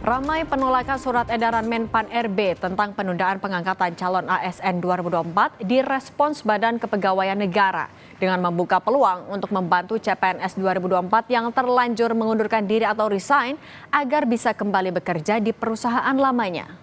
Ramai penolakan surat edaran Menpan RB tentang penundaan pengangkatan calon ASN 2024 direspons Badan Kepegawaian Negara dengan membuka peluang untuk membantu CPNS 2024 yang terlanjur mengundurkan diri atau resign agar bisa kembali bekerja di perusahaan lamanya.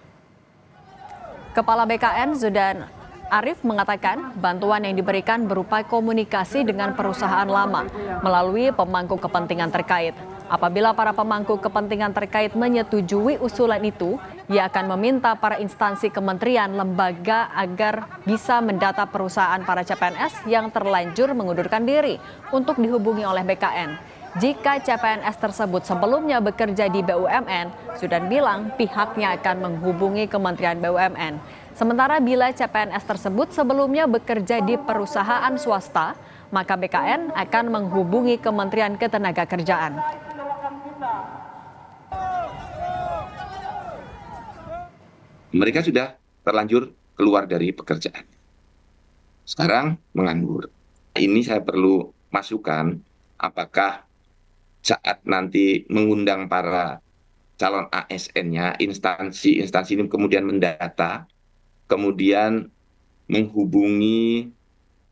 Kepala BKN Zudan Arif mengatakan bantuan yang diberikan berupa komunikasi dengan perusahaan lama melalui pemangku kepentingan terkait. Apabila para pemangku kepentingan terkait menyetujui usulan itu, ia akan meminta para instansi kementerian lembaga agar bisa mendata perusahaan para CPNS yang terlanjur mengundurkan diri untuk dihubungi oleh BKN. Jika CPNS tersebut sebelumnya bekerja di BUMN, Zudan bilang pihaknya akan menghubungi Kementerian BUMN. Sementara bila CPNS tersebut sebelumnya bekerja di perusahaan swasta, maka BKN akan menghubungi Kementerian Ketenagakerjaan. Mereka sudah terlanjur keluar dari pekerjaan. Sekarang menganggur. Ini saya perlu masukan apakah saat nanti mengundang para calon ASN-nya, instansi ini kemudian mendata, kemudian menghubungi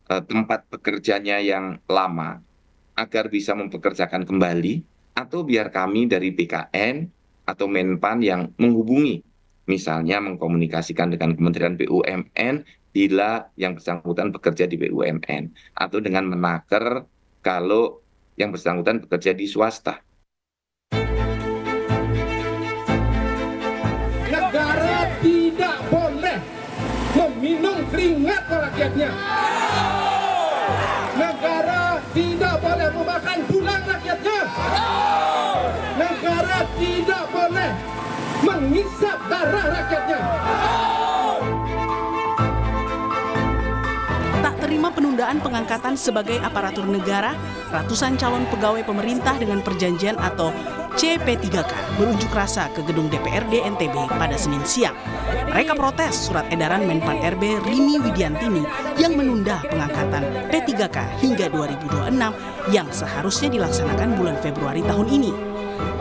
tempat pekerjanya yang lama agar bisa mempekerjakan kembali, atau biar kami dari BKN atau Menpan yang menghubungi, misalnya mengkomunikasikan dengan Kementerian BUMN bila yang bersangkutan bekerja di BUMN, atau dengan menaker kalau yang bersangkutan bekerja di swasta. Negara tidak boleh meminum keringat rakyatnya. Negara tidak boleh memakan tulang rakyatnya. Negara tidak boleh menghisap darah rakyatnya. Tak terima penundaan pengangkatan sebagai aparatur negara, ratusan calon pegawai pemerintah dengan perjanjian atau CP3K berunjuk rasa ke gedung DPRD NTB pada Senin siang. Mereka protes surat edaran Menpan RB Rini Widiantini yang menunda pengangkatan P3K hingga 2026 yang seharusnya dilaksanakan bulan Februari tahun ini.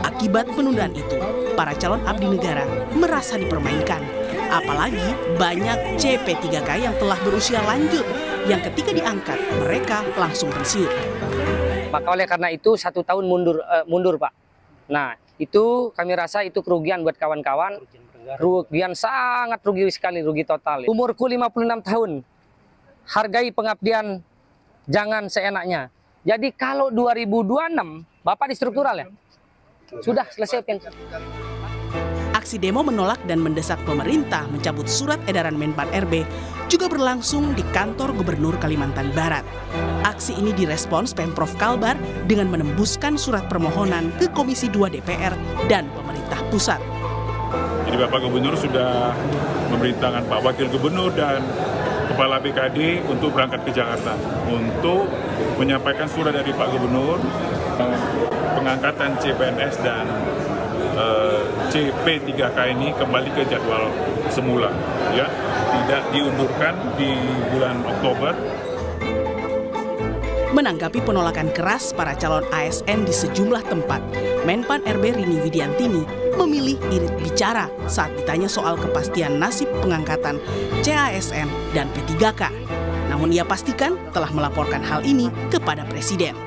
Akibat penundaan itu, para calon abdi negara merasa dipermainkan. Apalagi banyak CP3K yang telah berusia lanjut yang ketika diangkat mereka langsung pensiun. Maka oleh karena itu 1 tahun mundur Pak. Nah itu kami rasa itu kerugian buat kawan-kawan, kerugian sangat rugi sekali, rugi total. Umurku 56 tahun, hargai pengabdian jangan seenaknya. Jadi kalau 2026 Bapak di struktural ya, sudah selesai pensiun. Aksi demo menolak dan mendesak pemerintah mencabut surat edaran Menpan RB juga berlangsung di kantor Gubernur Kalimantan Barat. Aksi ini direspons Pemprov Kalbar dengan menembuskan surat permohonan ke Komisi 2 DPR dan pemerintah pusat. Jadi Bapak Gubernur sudah memerintahkan Pak Wakil Gubernur dan Kepala BKD untuk berangkat ke Jakarta untuk menyampaikan surat dari Pak Gubernur pengangkatan CPNS dan CP3K ini kembali ke jadwal semula, ya, tidak diundurkan di bulan Oktober. Menanggapi penolakan keras para calon ASN di sejumlah tempat, Menpan RB Rini Widiantini memilih irit bicara saat ditanya soal kepastian nasib pengangkatan CASN dan P3K. Namun ia pastikan telah melaporkan hal ini kepada Presiden.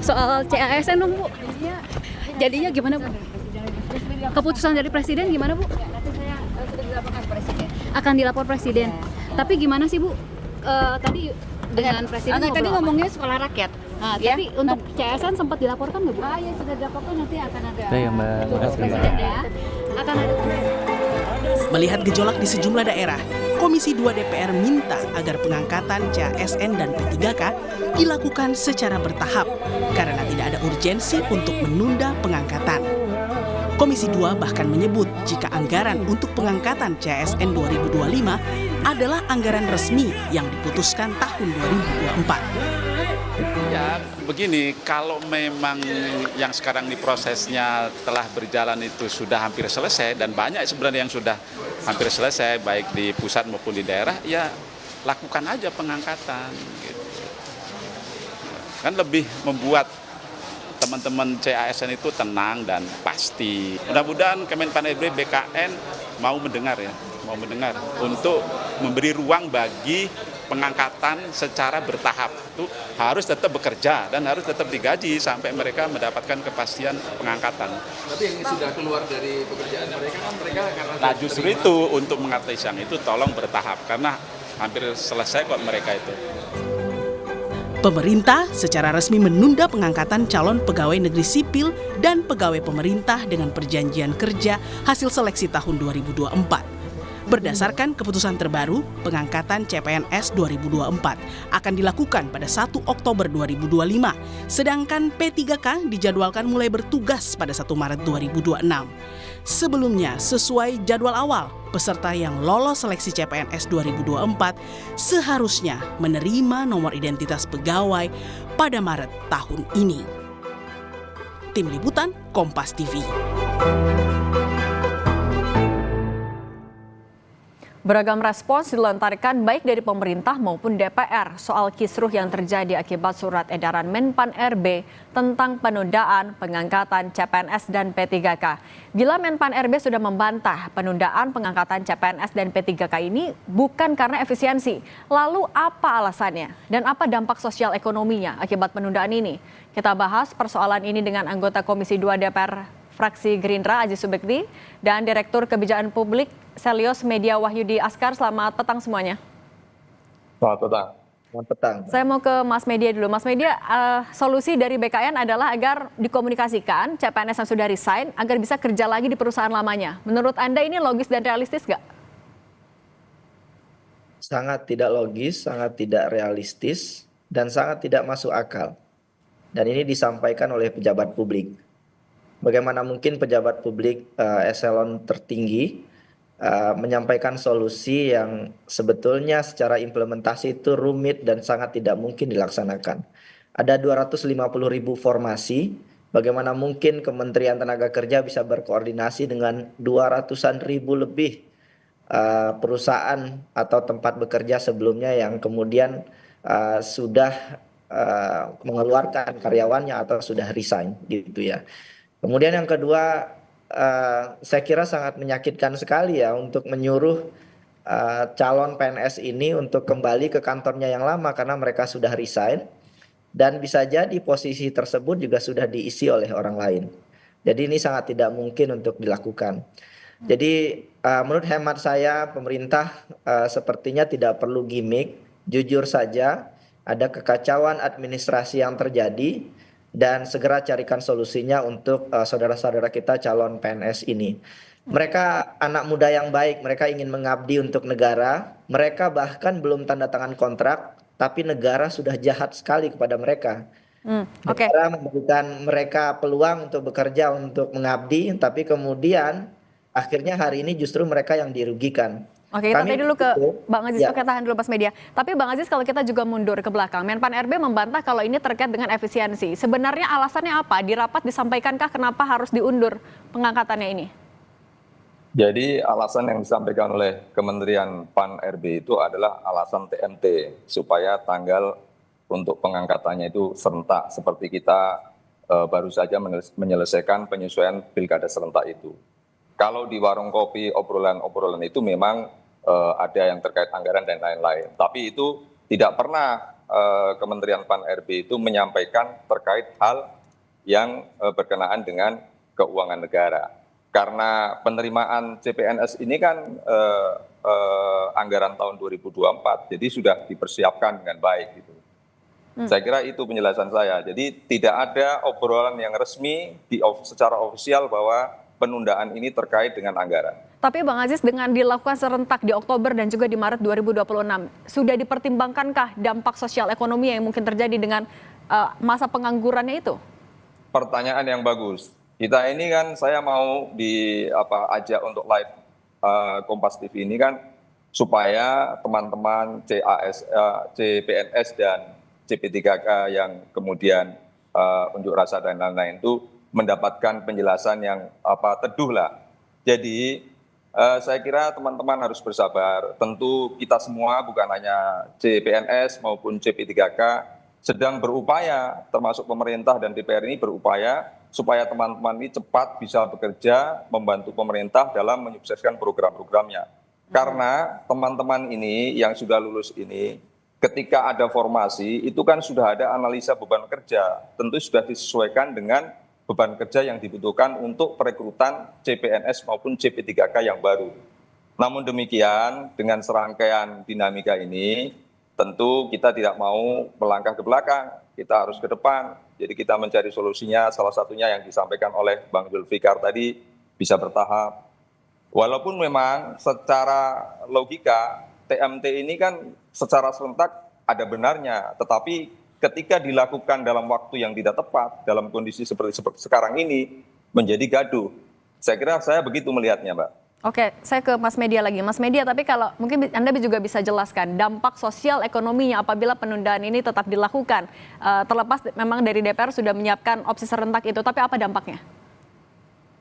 Soal CASN dong Bu, jadinya gimana Bu? Keputusan dari Presiden gimana Bu? Akan dilapor Presiden. Tapi gimana sih Bu? Tadi dengan Presiden tadi ngomongnya sekolah rakyat. Nah, ya? Tapi untuk CASN sempat dilaporkan nggak Bu? Ya sudah dilaporkan, nanti akan ada. Ya Mbak, Presiden ya. Akan ada. Melihat gejolak di sejumlah daerah, Komisi 2 DPR minta agar pengangkatan CASN dan P3K dilakukan secara bertahap karena tidak ada urgensi untuk menunda pengangkatan. Komisi 2 bahkan menyebut jika anggaran untuk pengangkatan CASN 2025 adalah anggaran resmi yang diputuskan tahun 2024. Ya begini, kalau memang yang sekarang di prosesnya telah berjalan itu sudah hampir selesai dan banyak sebenarnya yang sudah hampir selesai baik di pusat maupun di daerah, ya lakukan aja pengangkatan gitu. Kan lebih membuat teman-teman CASN itu tenang dan pasti. Mudah-mudahan Kemenpan RB BKN mau mendengar untuk memberi ruang bagi pengangkatan secara bertahap. Itu harus tetap bekerja dan harus tetap digaji sampai mereka mendapatkan kepastian pengangkatan. Tapi yang sudah keluar dari pekerjaan mereka kan mereka karena Nah justru itu untuk mengatasi yang itu tolong bertahap karena hampir selesai kok mereka itu. Pemerintah secara resmi menunda pengangkatan calon pegawai negeri sipil dan pegawai pemerintah dengan perjanjian kerja hasil seleksi tahun 2024. Berdasarkan keputusan terbaru, pengangkatan CPNS 2024 akan dilakukan pada 1 Oktober 2025, sedangkan P3K dijadwalkan mulai bertugas pada 1 Maret 2026. Sebelumnya, sesuai jadwal awal, peserta yang lolos seleksi CPNS 2024 seharusnya menerima nomor identitas pegawai pada Maret tahun ini. Tim Liputan, Kompas TV. Beragam respons dilontarkan baik dari pemerintah maupun DPR soal kisruh yang terjadi akibat surat edaran Menpan RB tentang penundaan pengangkatan CPNS dan P3K. Bila Menpan RB sudah membantah penundaan pengangkatan CPNS dan P3K ini bukan karena efisiensi, lalu apa alasannya dan apa dampak sosial ekonominya akibat penundaan ini? Kita bahas persoalan ini dengan anggota Komisi 2 DPR fraksi Gerindra Aziz Subekti dan Direktur Kebijakan Publik Selios Media Wahyudi Askar. Selamat petang semuanya. Selamat petang. Selamat petang. Saya mau ke Mas Media dulu. Mas Media, solusi dari BKN adalah agar dikomunikasikan CPNS yang sudah resign agar bisa kerja lagi di perusahaan lamanya. Menurut Anda ini logis dan realistis nggak? Sangat tidak logis, sangat tidak realistis, dan sangat tidak masuk akal. Dan ini disampaikan oleh pejabat publik. Bagaimana mungkin pejabat publik eselon tertinggi menyampaikan solusi yang sebetulnya secara implementasi itu rumit dan sangat tidak mungkin dilaksanakan. Ada 250.000 formasi, bagaimana mungkin Kementerian Tenaga Kerja bisa berkoordinasi dengan 200-an ribu lebih perusahaan atau tempat bekerja sebelumnya yang kemudian sudah mengeluarkan karyawannya atau sudah resign gitu ya. Kemudian yang kedua, saya kira sangat menyakitkan sekali ya untuk menyuruh calon PNS ini untuk kembali ke kantornya yang lama karena mereka sudah resign dan bisa jadi posisi tersebut juga sudah diisi oleh orang lain. Jadi ini sangat tidak mungkin untuk dilakukan. Jadi menurut hemat saya pemerintah sepertinya tidak perlu gimmick, jujur saja ada kekacauan administrasi yang terjadi dan segera carikan solusinya untuk saudara-saudara kita calon PNS ini. Mereka anak muda yang baik, mereka ingin mengabdi untuk negara, mereka bahkan belum tanda tangan kontrak, tapi negara sudah jahat sekali kepada mereka. Negara memberikan mereka peluang untuk bekerja, untuk mengabdi, tapi kemudian akhirnya hari ini justru mereka yang dirugikan. Oke, kita tadi dulu ke Bang Aziz, oke tahan dulu Mas Media. Tapi Bang Aziz, kalau kita juga mundur ke belakang, Menpan RB membantah kalau ini terkait dengan efisiensi. Sebenarnya alasannya apa? Di rapat disampaikankah kenapa harus diundur pengangkatannya ini? Jadi alasan yang disampaikan oleh Kementerian PAN RB itu adalah alasan TMT, supaya tanggal untuk pengangkatannya itu serentak, seperti kita baru saja menyelesaikan penyesuaian pilkada serentak itu. Kalau di warung kopi obrolan-obrolan itu memang ada yang terkait anggaran dan lain-lain. Tapi itu tidak pernah Kementerian PAN RB itu menyampaikan terkait hal yang berkenaan dengan keuangan negara. Karena penerimaan CPNS ini kan anggaran tahun 2024, jadi sudah dipersiapkan dengan baik gitu. Saya kira itu penjelasan saya. Jadi tidak ada obrolan yang resmi secara ofisial bahwa penundaan ini terkait dengan anggaran. Tapi Bang Aziz, dengan dilakukan serentak di Oktober dan juga di Maret 2026, sudah dipertimbangkankah dampak sosial ekonomi yang mungkin terjadi dengan masa penganggurannya itu? Pertanyaan yang bagus. Kita ini kan saya mau ajak untuk live Kompas TV ini kan supaya teman-teman CPNS dan CP3K yang kemudian unjuk rasa dan lain-lain itu mendapatkan penjelasan yang teduh lah. Jadi saya kira teman-teman harus bersabar. Tentu kita semua bukan hanya CPNS maupun CP3K sedang berupaya, termasuk pemerintah dan DPR ini berupaya supaya teman-teman ini cepat bisa bekerja membantu pemerintah dalam menyukseskan program-programnya. Karena teman-teman ini yang sudah lulus ini, ketika ada formasi itu kan sudah ada analisa beban kerja, tentu sudah disesuaikan dengan beban kerja yang dibutuhkan untuk perekrutan CPNS maupun CP3K yang baru. Namun demikian, dengan serangkaian dinamika ini, tentu kita tidak mau melangkah ke belakang, kita harus ke depan. Jadi kita mencari solusinya, salah satunya yang disampaikan oleh Bang Zulfikar tadi, bisa bertahap. Walaupun memang secara logika, TMT ini kan secara serentak ada benarnya, tetapi ketika dilakukan dalam waktu yang tidak tepat, dalam kondisi seperti sekarang ini, menjadi gaduh. Saya kira saya begitu melihatnya, Mbak. Oke, saya ke Mas Media lagi. Mas Media, tapi kalau mungkin Anda juga bisa jelaskan dampak sosial ekonominya apabila penundaan ini tetap dilakukan. Terlepas memang dari DPR sudah menyiapkan opsi serentak itu, tapi apa dampaknya?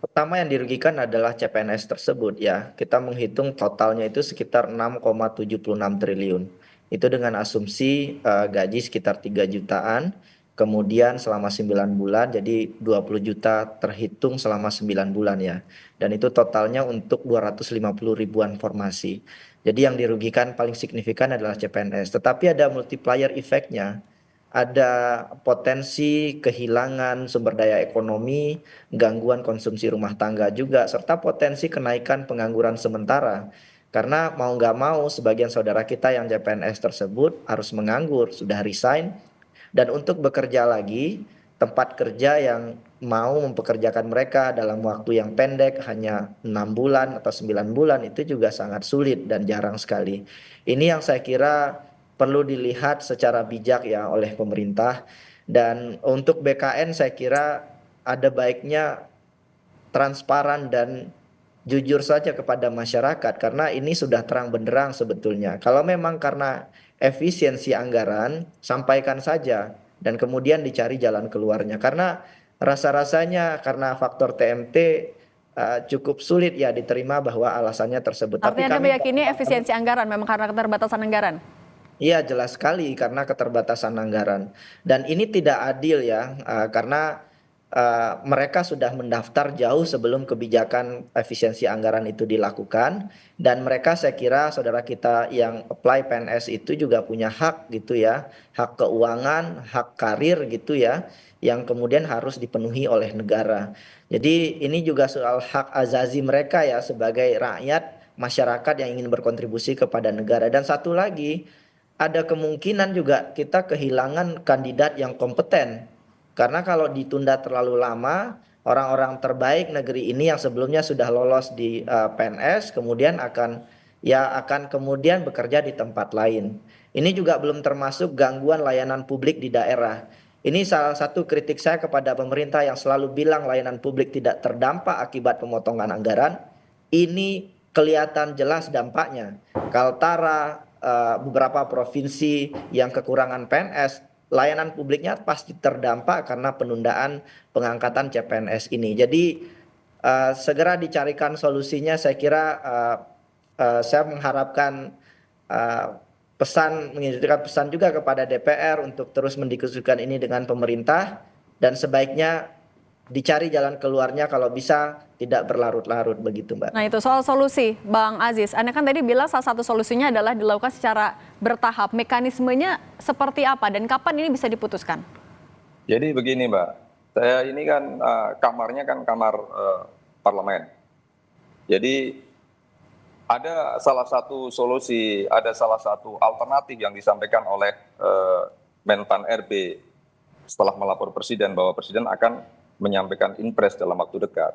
Pertama yang dirugikan adalah CPNS tersebut ya. Kita menghitung totalnya itu sekitar 6,76 triliun. Itu dengan asumsi gaji sekitar 3 jutaan. Kemudian selama 9 bulan, jadi 20 juta terhitung selama 9 bulan ya. Dan itu totalnya untuk 250 ribuan formasi. Jadi yang dirugikan paling signifikan adalah CPNS. Tetapi ada multiplier effect-nya. Ada potensi kehilangan sumber daya ekonomi, gangguan konsumsi rumah tangga juga, serta potensi kenaikan pengangguran sementara. Karena mau nggak mau sebagian saudara kita yang CPNS tersebut harus menganggur, sudah resign. Dan untuk bekerja lagi, tempat kerja yang mau mempekerjakan mereka dalam waktu yang pendek, hanya 6 bulan atau 9 bulan, itu juga sangat sulit dan jarang sekali. Ini yang saya kira perlu dilihat secara bijak ya oleh pemerintah. Dan untuk BKN saya kira ada baiknya transparan dan jujur saja kepada masyarakat, karena ini sudah terang benderang sebetulnya. Kalau memang karena efisiensi anggaran, sampaikan saja dan kemudian dicari jalan keluarnya. Karena rasa-rasanya karena faktor TMT cukup sulit ya diterima bahwa alasannya tersebut. Artinya Anda meyakini efisiensi anggaran memang karena keterbatasan anggaran? Iya, jelas sekali karena keterbatasan anggaran. Dan ini tidak adil ya, karena mereka sudah mendaftar jauh sebelum kebijakan efisiensi anggaran itu dilakukan, dan mereka saya kira saudara kita yang apply PNS itu juga punya hak gitu ya, hak keuangan, hak karir gitu ya, yang kemudian harus dipenuhi oleh negara. Jadi ini juga soal hak azazi mereka ya sebagai rakyat masyarakat yang ingin berkontribusi kepada negara. Dan satu lagi, ada kemungkinan juga kita kehilangan kandidat yang kompeten. Karena kalau ditunda terlalu lama, orang-orang terbaik negeri ini yang sebelumnya sudah lolos di PNS kemudian akan kemudian bekerja di tempat lain. Ini juga belum termasuk gangguan layanan publik di daerah. Ini salah satu kritik saya kepada pemerintah yang selalu bilang layanan publik tidak terdampak akibat pemotongan anggaran. Ini kelihatan jelas dampaknya. Kaltara, beberapa provinsi yang kekurangan PNS, layanan publiknya pasti terdampak karena penundaan pengangkatan CPNS ini. Jadi segera dicarikan solusinya. Saya kira saya mengharapkan mengirimkan pesan juga kepada DPR untuk terus mendiskusikan ini dengan pemerintah, dan sebaiknya dicari jalan keluarnya kalau bisa tidak berlarut-larut begitu, Mbak. Nah itu soal solusi, Bang Aziz. Anda kan tadi bilang salah satu solusinya adalah dilakukan secara bertahap. Mekanismenya seperti apa dan kapan ini bisa diputuskan? Jadi begini, Mbak. Saya ini kan kamarnya kan kamar parlemen. Jadi ada salah satu solusi, ada salah satu alternatif yang disampaikan oleh Menpan RB setelah melapor Presiden bahwa Presiden akan menyampaikan impres dalam waktu dekat.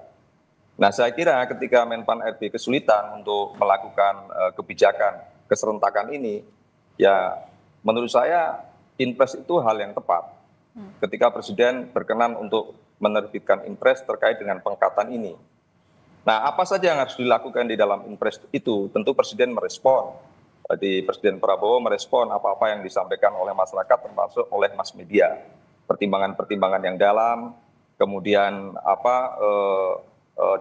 Nah, saya kira ketika Menpan RB kesulitan untuk melakukan kebijakan keserentakan ini, ya menurut saya impres itu hal yang tepat. Ketika Presiden berkenan untuk menerbitkan impres terkait dengan pengangkatan ini. Nah, apa saja yang harus dilakukan di dalam impres itu? Tentu Presiden merespon. Jadi Presiden Prabowo merespon apa-apa yang disampaikan oleh masyarakat termasuk oleh mass media. Pertimbangan-pertimbangan yang dalam, kemudian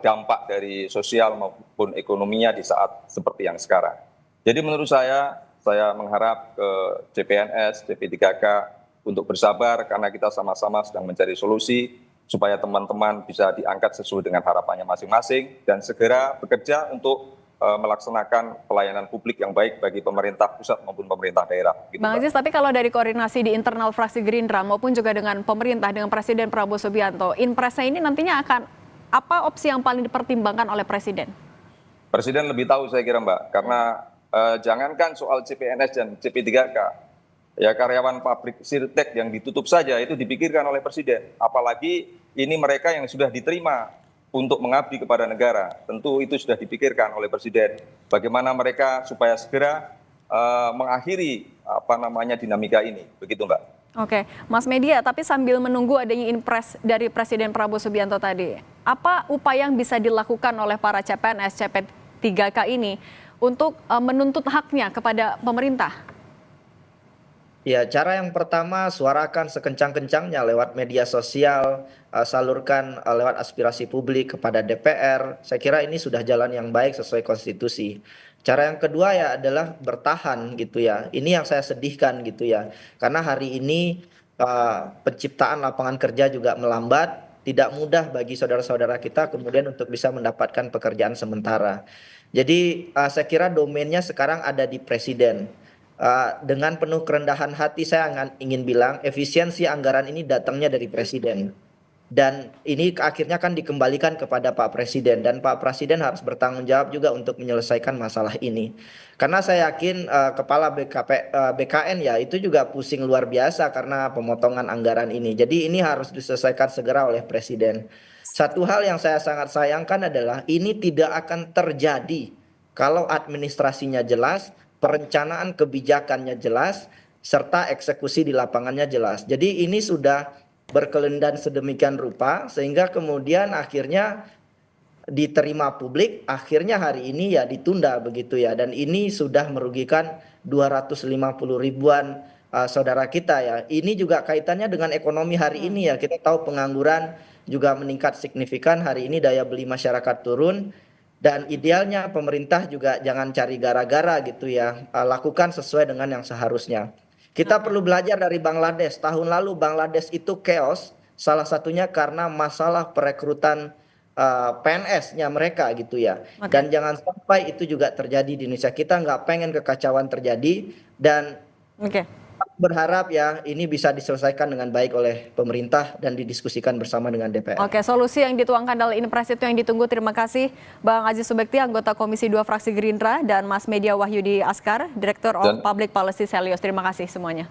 dampak dari sosial maupun ekonominya di saat seperti yang sekarang. Jadi menurut saya mengharap ke CPNS, CP3K untuk bersabar karena kita sama-sama sedang mencari solusi supaya teman-teman bisa diangkat sesuai dengan harapannya masing-masing dan segera bekerja untuk melaksanakan pelayanan publik yang baik bagi pemerintah pusat maupun pemerintah daerah. Gitu, Bang Aziz, tapi kalau dari koordinasi di internal fraksi Gerindra maupun juga dengan pemerintah, dengan Presiden Prabowo Subianto, Inpresnya ini nantinya akan apa opsi yang paling dipertimbangkan oleh Presiden? Presiden lebih tahu saya kira Mbak, karena jangankan soal CPNS dan CP3K, ya karyawan pabrik Sirtek yang ditutup saja itu dipikirkan oleh Presiden. Apalagi ini mereka yang sudah diterima untuk mengabdi kepada negara, tentu itu sudah dipikirkan oleh Presiden. Bagaimana mereka supaya segera mengakhiri dinamika ini, begitu Mbak. Oke, Mas Media, tapi sambil menunggu adanya Inpres dari Presiden Prabowo Subianto tadi, apa upaya yang bisa dilakukan oleh para CPNS, CP3K ini untuk menuntut haknya kepada pemerintah? Ya, cara yang pertama suarakan sekencang-kencangnya lewat media sosial, salurkan lewat aspirasi publik kepada DPR. Saya kira ini sudah jalan yang baik sesuai konstitusi. Cara yang kedua ya adalah bertahan gitu ya. Ini yang saya sedihkan gitu ya. Karena hari ini penciptaan lapangan kerja juga melambat. Tidak mudah bagi saudara-saudara kita kemudian untuk bisa mendapatkan pekerjaan sementara. Jadi saya kira domainnya sekarang ada di Presiden. Dengan penuh kerendahan hati saya ingin bilang efisiensi anggaran ini datangnya dari Presiden. Dan ini akhirnya kan dikembalikan kepada Pak Presiden. Dan Pak Presiden harus bertanggung jawab juga untuk menyelesaikan masalah ini. Karena saya yakin Kepala BKN ya itu juga pusing luar biasa karena pemotongan anggaran ini. Jadi ini harus diselesaikan segera oleh Presiden. Satu hal yang saya sangat sayangkan adalah ini tidak akan terjadi kalau administrasinya jelas, perencanaan kebijakannya jelas, serta eksekusi di lapangannya jelas. Jadi ini sudah berkelindan sedemikian rupa sehingga kemudian akhirnya diterima publik, akhirnya hari ini ya ditunda begitu ya. Dan ini sudah merugikan 250 ribuan saudara kita ya. Ini juga kaitannya dengan ekonomi hari ini ya. Kita tahu pengangguran juga meningkat signifikan, hari ini daya beli masyarakat turun. Dan idealnya pemerintah juga jangan cari gara-gara gitu ya, lakukan sesuai dengan yang seharusnya. Kita perlu belajar dari Bangladesh. Tahun lalu Bangladesh itu chaos, salah satunya karena masalah perekrutan PNS-nya mereka gitu ya. Dan jangan sampai itu juga terjadi di Indonesia. Kita nggak pengen kekacauan terjadi dan berharap ya ini bisa diselesaikan dengan baik oleh pemerintah dan didiskusikan bersama dengan DPR. Oke, solusi yang dituangkan dalam Inpres itu yang ditunggu. Terima kasih Bang Aziz Subekti, anggota Komisi 2 Fraksi Gerindra, dan Mas Media Wahyudi Askar, Direktur of Public Policy Selios. Terima kasih semuanya.